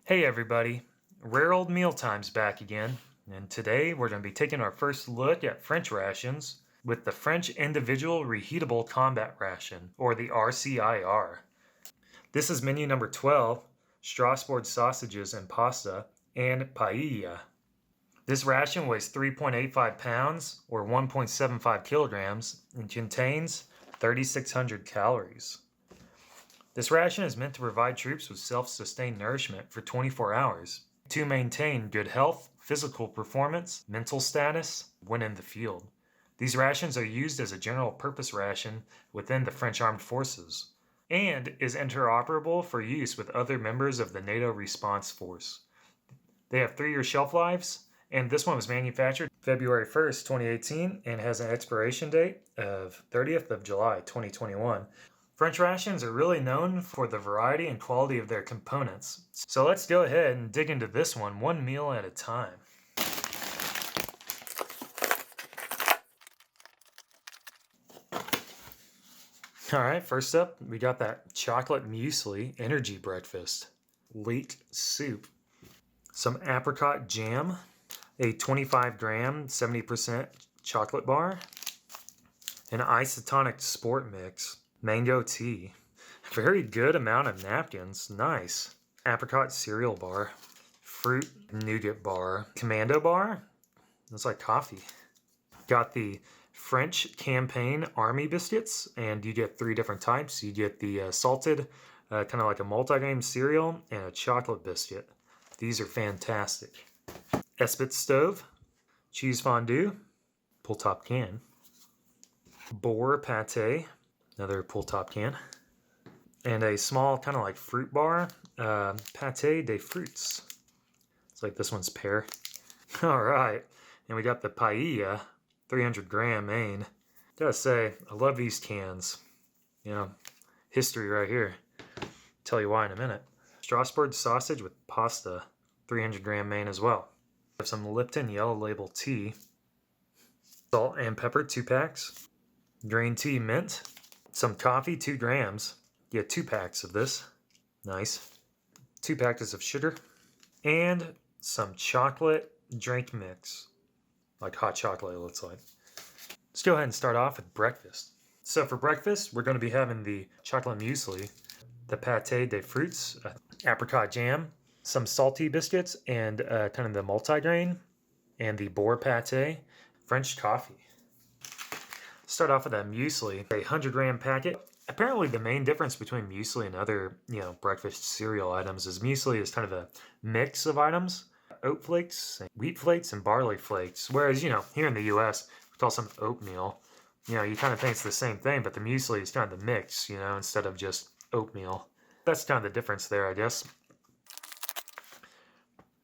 Hey everybody, Rare Old Mealtime's back again, and today we're going to be taking our first look at French rations with the French Individual Reheatable Combat Ration, or the RCIR. This is menu number 12, Strasbourg sausages and pasta, and paella. This ration weighs 3.85 pounds, or 1.75 kilograms, and contains 3,600 calories. This ration is meant to provide troops with self-sustained nourishment for 24 hours to maintain good health, physical performance, mental status when in the field. These rations are used as a general purpose ration within the French Armed Forces and is interoperable for use with other members of the NATO Response Force. They have 3-year shelf lives, and this one was manufactured February 1st, 2018 and has an expiration date of 30th of July, 2021. French rations are really known for the variety and quality of their components. So let's go ahead and dig into this one meal at a time. Alright, first up, we got that chocolate muesli energy breakfast. Leek soup. Some apricot jam. A 25 gram, 70% chocolate bar. An isotonic sport mix. Mango tea. Very good amount of napkins. Nice. Apricot cereal bar. Fruit nougat bar. Commando bar. That's like coffee. Got the French Campaign Army biscuits, and you get 3 different types. You get the salted, kind of like a multigrain cereal, and a chocolate biscuit. These are fantastic. Esprit stove. Cheese fondue. Pull top can. Boar pate. Another pull top can. And a small kind of like fruit bar, pate de fruits. It's like this one's pear. All right, and we got the paella, 300 gram main. Gotta say, I love these cans. You know, history right here. Tell you why in a minute. Strasbourg sausage with pasta, 300 gram main as well. We have some Lipton yellow label tea. Salt and pepper, 2 packs. Green tea mint. Some coffee, 2 grams. You get 2 packs of this. Nice. 2 packets of sugar. And some chocolate drink mix. Like hot chocolate, it looks like. Let's go ahead and start off with breakfast. So for breakfast, we're going to be having the chocolate muesli, the pate de fruits, apricot jam, some salty biscuits, and kind of the multigrain, and the boar pate, French coffee. Start off with that muesli, a 100 gram packet. Apparently the main difference between muesli and other, breakfast cereal items is muesli is kind of a mix of items. Oat flakes, wheat flakes, and barley flakes. Whereas, here in the US, we call some oatmeal. You kind of think it's the same thing, but the muesli is kind of the mix, instead of just oatmeal. That's kind of the difference there, I guess.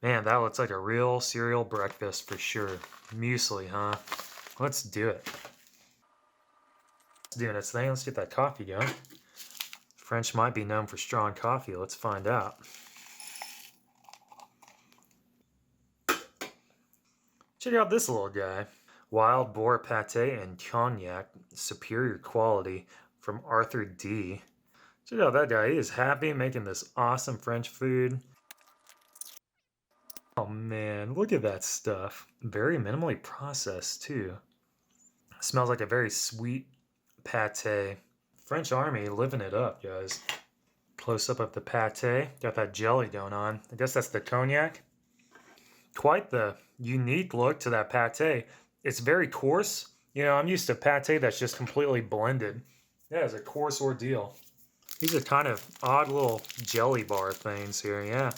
Man, that looks like a real cereal breakfast for sure. Muesli, huh? Let's do it. Doing its thing. Let's get that coffee going. French might be known for strong coffee. Let's find out. Check out this little guy. Wild boar pate and cognac. Superior quality from Arthur D. Check out that guy. He is happy making this awesome French food. Oh man, look at that stuff. Very minimally processed too. Smells like a very sweet pate. French Army living it up, guys. Close up of the pate. Got that jelly going on. I guess that's the cognac. Quite the unique look to that pate. It's very coarse. I'm used to pate that's just completely blended. Yeah, it's a coarse ordeal. These are kind of odd little jelly bar things here. Yeah,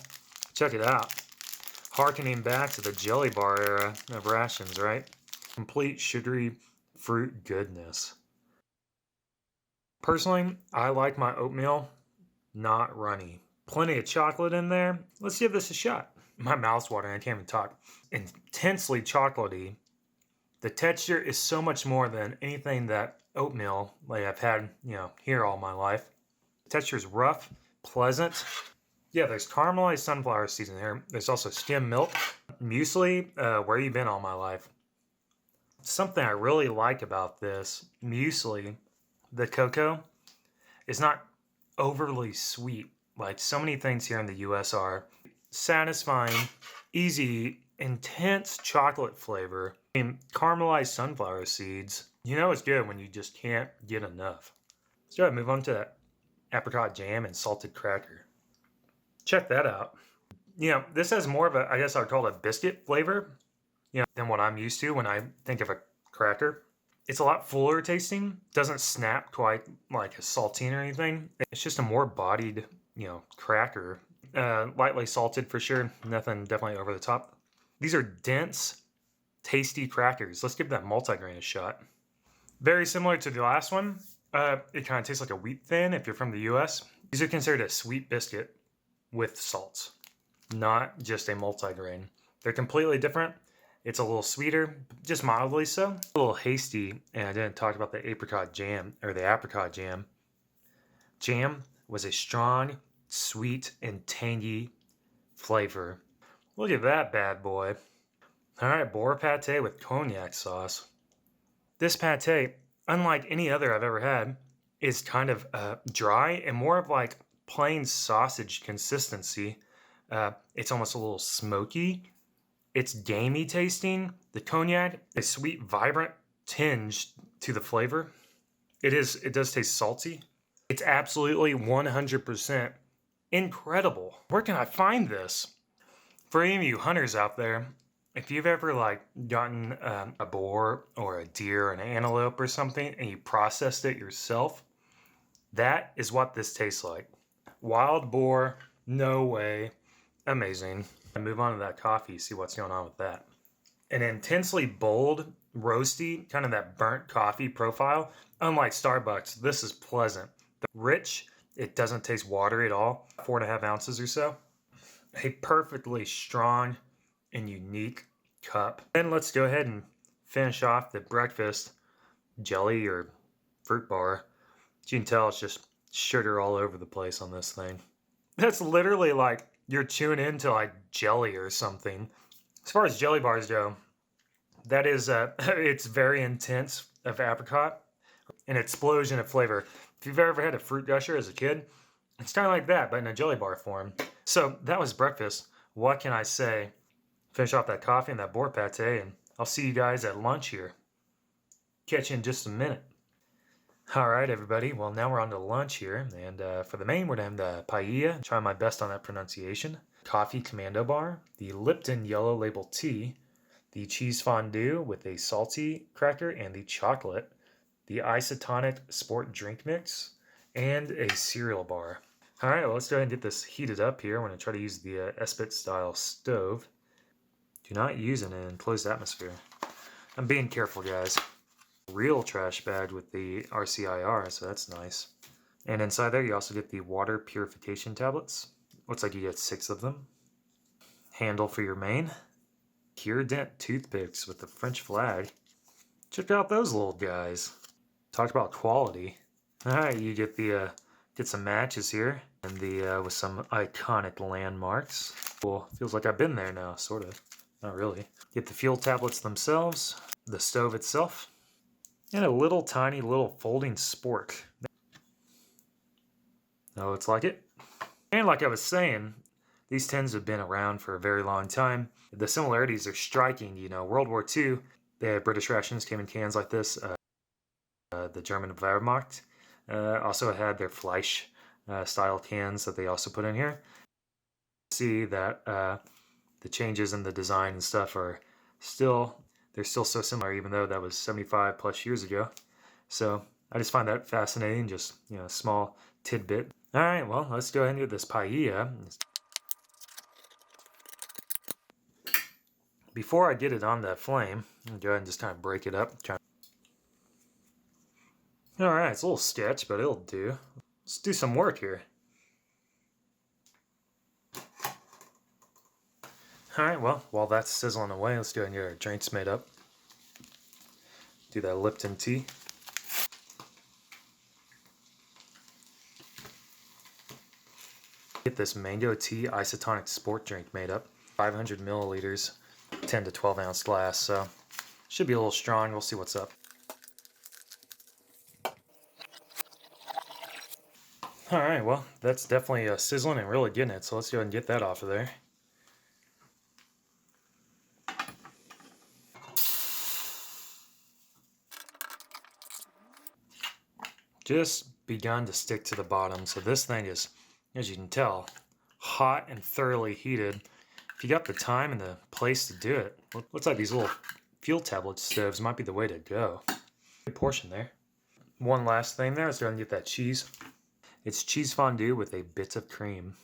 check it out. Harkening back to the jelly bar era of rations, right? Complete sugary fruit goodness. Personally, I like my oatmeal not runny. Plenty of chocolate in there. Let's give this a shot. My mouth's watering, I can't even talk. Intensely chocolatey. The texture is so much more than anything that oatmeal like I've had, here all my life. The texture is rough, pleasant. Yeah, there's caramelized sunflower seasoning here. There's also skim milk. Muesli, where you been all my life? Something I really like about this muesli, The cocoa is not overly sweet like so many things here in the US are. Satisfying, easy, intense chocolate flavor, and caramelized sunflower seeds. You know it's good when you just can't get enough. Let's go ahead and move on to that apricot jam and salted cracker. Check that out. You know, this has more of a, I guess I would call it a biscuit flavor, you know, than what I'm used to when I think of a cracker. It's a lot fuller tasting, doesn't snap quite like a saltine or anything. It's just a more bodied, you know, cracker. Lightly salted for sure, nothing definitely over the top. These are dense, tasty crackers. Let's give that multigrain a shot. Very similar to the last one. It kind of tastes like a wheat thin if you're from the US. These are considered a sweet biscuit with salts, not just a multigrain. They're completely different. It's a little sweeter, just mildly so. A little hasty, and I didn't talk about the apricot jam, or the apricot jam. Jam was a strong, sweet, and tangy flavor. Look at that bad boy. All right, boar pate with cognac sauce. This pate, unlike any other I've ever had, is kind of dry and more of like plain sausage consistency. It's almost a little smoky. It's gamey tasting. The cognac, a sweet, vibrant tinge to the flavor. It does taste salty. It's absolutely 100% incredible. Where can I find this? For any of you hunters out there, if you've ever like gotten a boar or a deer or an antelope or something and you processed it yourself, that is what this tastes like. Wild boar, no way. Amazing. I move on to that coffee, see what's going on with that. An intensely bold, roasty, kind of that burnt coffee profile. Unlike Starbucks, this is pleasant. Rich, it doesn't taste watery at all. 4.5 ounces or so. A perfectly strong and unique cup. And let's go ahead and finish off the breakfast jelly or fruit bar. As you can tell, it's just sugar all over the place on this thing. That's literally like you're chewing into like jelly or something. As far as jelly bars go, that is, it's very intense of apricot, an explosion of flavor. If you've ever had a fruit gusher as a kid, it's kind of like that, but in a jelly bar form. So that was breakfast. What can I say? Finish off that coffee and that boar pate, and I'll see you guys at lunch here. Catch you in just a minute. All right, everybody. Well, now we're on to lunch here, and for the main, we're going to have the paella. Try my best on that pronunciation. Coffee commando bar, the Lipton yellow label tea, the cheese fondue with a salty cracker and the chocolate, the isotonic sport drink mix, and a cereal bar. All right, well, let's go ahead and get this heated up here. I'm going to try to use the Espit style stove. Do not use it in an enclosed atmosphere. I'm being careful, guys. Real trash bag with the RCIR, so that's nice. And inside there, you also get the water purification tablets. Looks like you get 6 of them. Handle for your main. Cure Dent toothpicks with the French flag. Check out those little guys. Talk about quality. All right, you get the get some matches here, and the with some iconic landmarks. Cool. Feels like I've been there now, sort of. Not really. Get the fuel tablets themselves, the stove itself, and a little tiny little folding spork. Oh, it's like it. And like I was saying, these tins have been around for a very long time. The similarities are striking. You know, World War II, the British rations came in cans like this. The German Wehrmacht also had their Fleisch style cans that they also put in here. See that the changes in the design and stuff are they're still so similar, even though that was 75 plus years ago. So I just find that fascinating, just, you know, a small tidbit. All right, well, let's go ahead and do this paella. Before I get it on the flame, I'll go ahead and just kind of break it up. All right, it's a little sketch, but it'll do. Let's do some work here. All right, well, while that's sizzling away, let's go ahead and get our drinks made up. Do that Lipton tea. Get this mango tea isotonic sport drink made up. 500 milliliters, 10 to 12 ounce glass, so should be a little strong. We'll see what's up. All right, well, that's definitely sizzling and really getting it, so let's go ahead and get that off of there. Just begun to stick to the bottom, so this thing is, as you can tell, hot and thoroughly heated. If you got the time and the place to do it, looks like these little fuel tablet stoves might be the way to go. Good portion there. One last thing there, let's go ahead and get that cheese. It's cheese fondue with a bit of cream.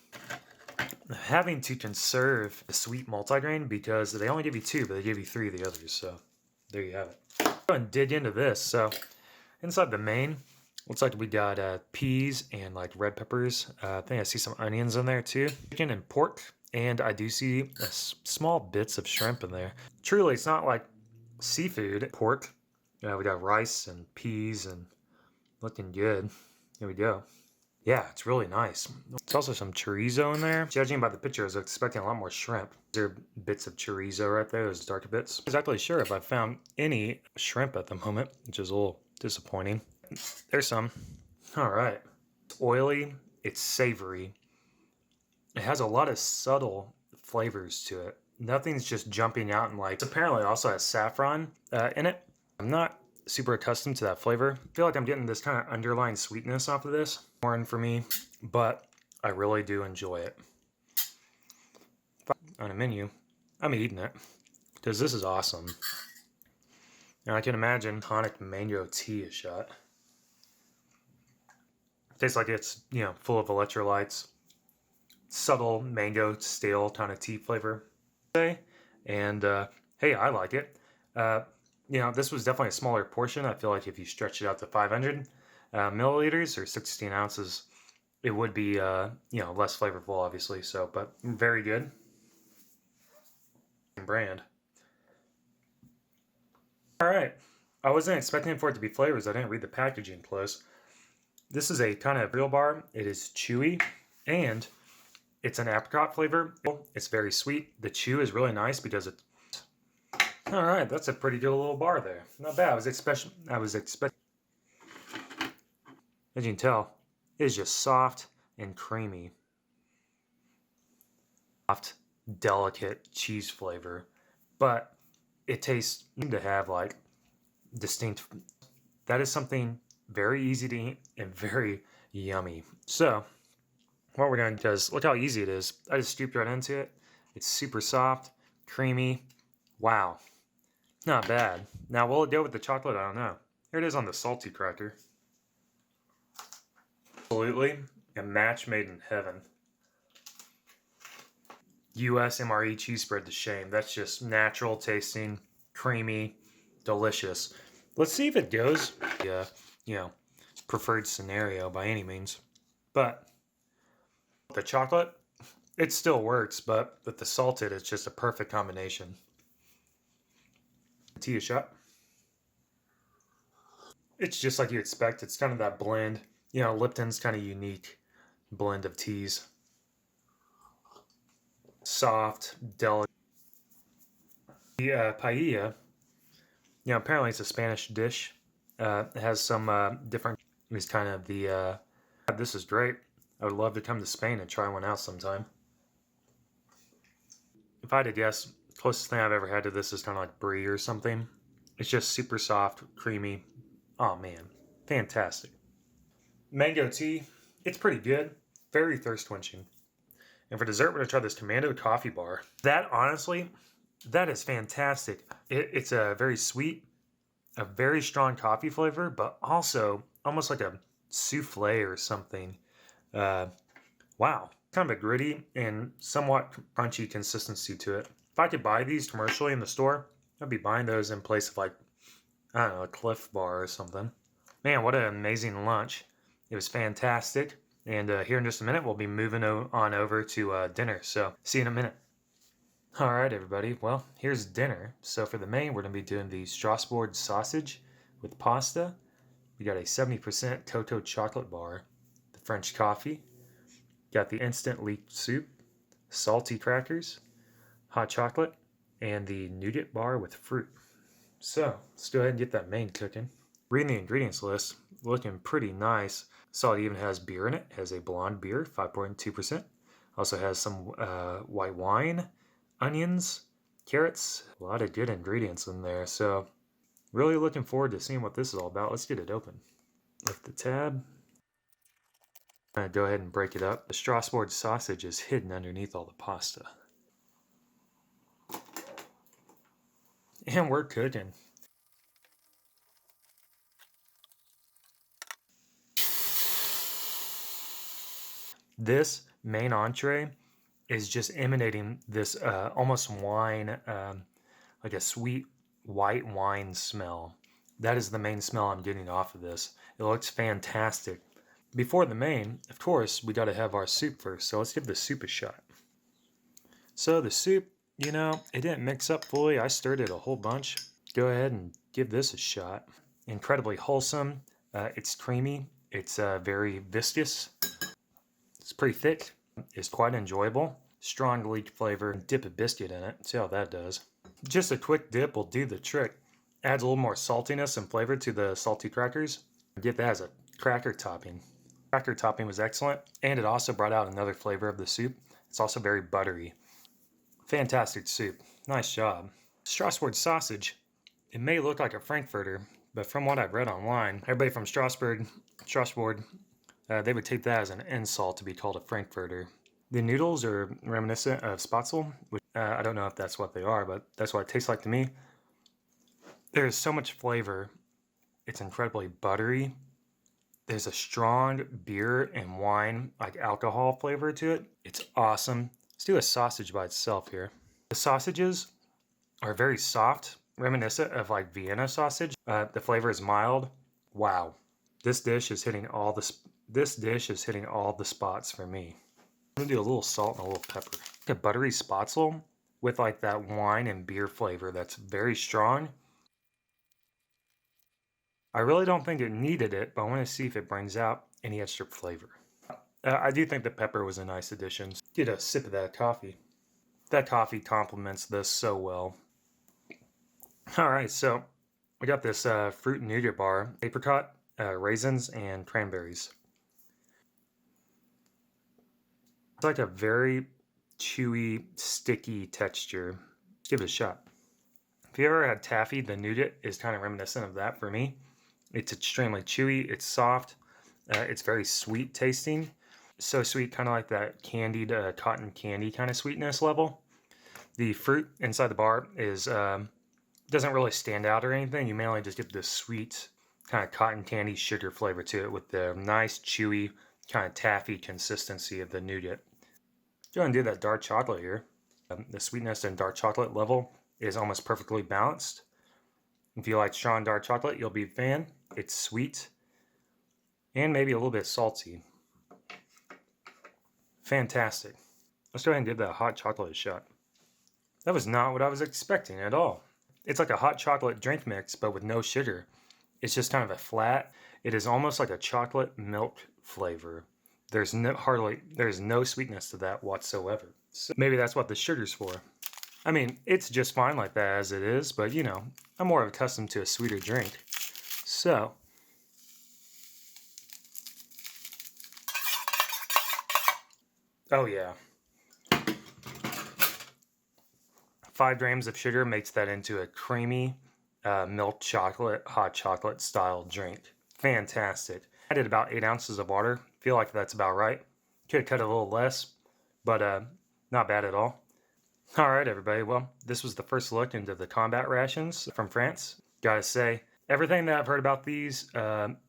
Having to conserve the sweet multigrain because they only give you 2, but they give you 3 of the others, so there you have it. Go ahead and dig into this. So inside the main, looks like we got peas and like red peppers. I think I see some onions in there too. Chicken and pork, and I do see small bits of shrimp in there. Truly, it's not like seafood. Pork. We got rice and peas and looking good. Here we go. Yeah, it's really nice. There's also some chorizo in there. Judging by the picture, I was expecting a lot more shrimp. There are bits of chorizo right there, those darker bits. I'm not exactly sure if I found any shrimp at the moment, which is a little disappointing. There's some. All right. It's oily. It's savory. It has a lot of subtle flavors to it. Nothing's just jumping out and like. It apparently also has saffron in it. I'm not super accustomed to that flavor. I feel like I'm getting this kind of underlying sweetness off of this. Foreign for me, but I really do enjoy it. On a menu, I'm eating it because this is awesome. And I can imagine tonic mango tea is shot. Tastes like it's, full of electrolytes. Subtle mango stale kind of tea flavor. And hey, I like it. This was definitely a smaller portion. I feel like if you stretch it out to 500 milliliters or 16 ounces, it would be less flavorful, obviously. So, but very good. Brand. All right. I wasn't expecting for it to be flavors. I didn't read the packaging close. This is a kind of real bar. It is chewy and it's an apricot flavor. It's very sweet. The chew is really nice because it's. All right, that's a pretty good little bar there. Not bad. I was expecting. As you can tell, it is just soft and creamy. Soft, delicate cheese flavor, but it tastes to have like distinct. That is something very easy to eat and very yummy. So what we're doing, because look how easy it is. I just scooped right into it. It's super soft, creamy. Wow. Not bad. Now, will it go with the chocolate? I don't know. Here it is on the salty cracker. Absolutely a match made in heaven. US MRE cheese spread to shame. That's just natural tasting, creamy, delicious. Let's see if it goes. Preferred scenario by any means. But the chocolate, it still works, but with the salted, it's just a perfect combination. Tea shot. It's just like you expect. It's kind of that blend. Lipton's kind of unique blend of teas. Soft, delicate. The paella, apparently it's a Spanish dish. It has some different. It's kind of the. This is great. I would love to come to Spain and try one out sometime. If I had to guess, closest thing I've ever had to this is kind of like brie or something. It's just super soft, creamy. Oh man, fantastic. Mango tea, it's pretty good. Very thirst quenching. And for dessert, we're going to try this Commando coffee bar. That, honestly, that is fantastic. It's a very sweet, a very strong coffee flavor, but also almost like a souffle or something. Wow. Kind of a gritty and somewhat crunchy consistency to it. If I could buy these commercially in the store, I'd be buying those in place of like, I don't know, a Cliff Bar or something. Man, what an amazing lunch. It was fantastic. And here in just a minute, we'll be moving on over to dinner. So see you in a minute. All right, everybody. Well, here's dinner. So for the main, we're going to be doing the Strasbourg sausage with pasta. We got a 70% cocoa chocolate bar, the French coffee, got the instant leek soup, salty crackers, hot chocolate, and the nougat bar with fruit. So let's go ahead and get that main cooking. Reading the ingredients list, looking pretty nice. Saw it even has beer in it. It has a blonde beer, 5.2%. Also has some white wine, onions, carrots. A lot of good ingredients in there. So really looking forward to seeing what this is all about. Let's get it open. Lift the tab. I'm gonna go ahead and break it up. The Strasbourg sausage is hidden underneath all the pasta. And we're cooking. This main entree is just emanating this almost wine, like a sweet white wine smell. That is the main smell I'm getting off of this. It looks fantastic. Before the main, of course, we got to have our soup first. So let's give the soup a shot. So the soup, you know, it didn't mix up fully. I stirred it a whole bunch. Go ahead and give this a shot. Incredibly wholesome. It's creamy. It's very viscous. It's pretty thick. It's quite enjoyable. Strong leek flavor. Dip a biscuit in it. See how that does. Just a quick dip will do the trick. Adds a little more saltiness and flavor to the salty crackers. Get that as a cracker topping. Cracker topping was excellent, and it also brought out another flavor of the soup. It's also very buttery. Fantastic soup. Nice job. Strasbourg sausage. It may look like a Frankfurter, but from what I've read online, everybody from Strasbourg, they would take that as an insult to be called a Frankfurter. The noodles are reminiscent of Spatzel, which I don't know if that's what they are, but that's what it tastes like to me. There's so much flavor. It's incredibly buttery. There's a strong beer and wine, like alcohol flavor to it. It's awesome. Let's do a sausage by itself here. The sausages are very soft, reminiscent of like Vienna sausage. The flavor is mild. Wow, this dish is hitting all the spots for me. I'm gonna do a little salt and a little pepper. A buttery Spatzel with like that wine and beer flavor that's very strong. I really don't think it needed it, but I want to see if it brings out any extra flavor. I do think the pepper was a nice addition. Get a sip of that coffee. That coffee complements this so well. Alright, so we got this fruit and nougat bar, apricot, raisins, and cranberries. It's like a very chewy, sticky texture. Let's give it a shot. If you ever had taffy, the nougat is kind of reminiscent of that for me. It's extremely chewy, it's soft, it's very sweet tasting. So sweet, kind of like that candied cotton candy kind of sweetness level. The fruit inside the bar is doesn't really stand out or anything. You mainly just get this sweet kind of cotton candy sugar flavor to it with the nice chewy kind of taffy consistency of the nougat. Go ahead and do that dark chocolate here. The sweetness and dark chocolate level is almost perfectly balanced. If you like strong dark chocolate, you'll be a fan. It's sweet and maybe a little bit salty. Fantastic. Let's go ahead and give that hot chocolate a shot. That was not what I was expecting at all. It's like a hot chocolate drink mix, but with no sugar. It's just kind of a flat. It is almost like a chocolate milk flavor. There's no sweetness to that whatsoever. So maybe that's what the sugar's for. I mean, it's just fine like that as it is, but you know, I'm more accustomed to a sweeter drink. So, oh yeah. 5 grams of sugar makes that into a creamy milk chocolate, hot chocolate style drink. Fantastic. I did about 8 ounces of water. Feel like that's about right. Could have cut it a little less, but not bad at all. All right, everybody. Well, this was the first look into the combat rations from France. Gotta say, everything that I've heard about these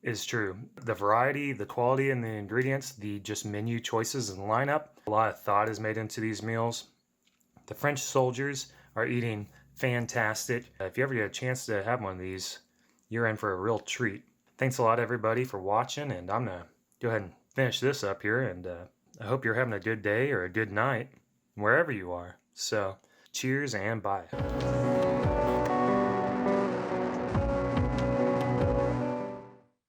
is true. The variety, the quality, and the ingredients, the just menu choices and lineup. A lot of thought is made into these meals. The French soldiers are eating fantastic. If you ever get a chance to have one of these, you're in for a real treat. Thanks a lot, everybody, for watching, and I'm gonna go ahead and finish this up here, and I hope you're having a good day or a good night, wherever you are. So, cheers and bye.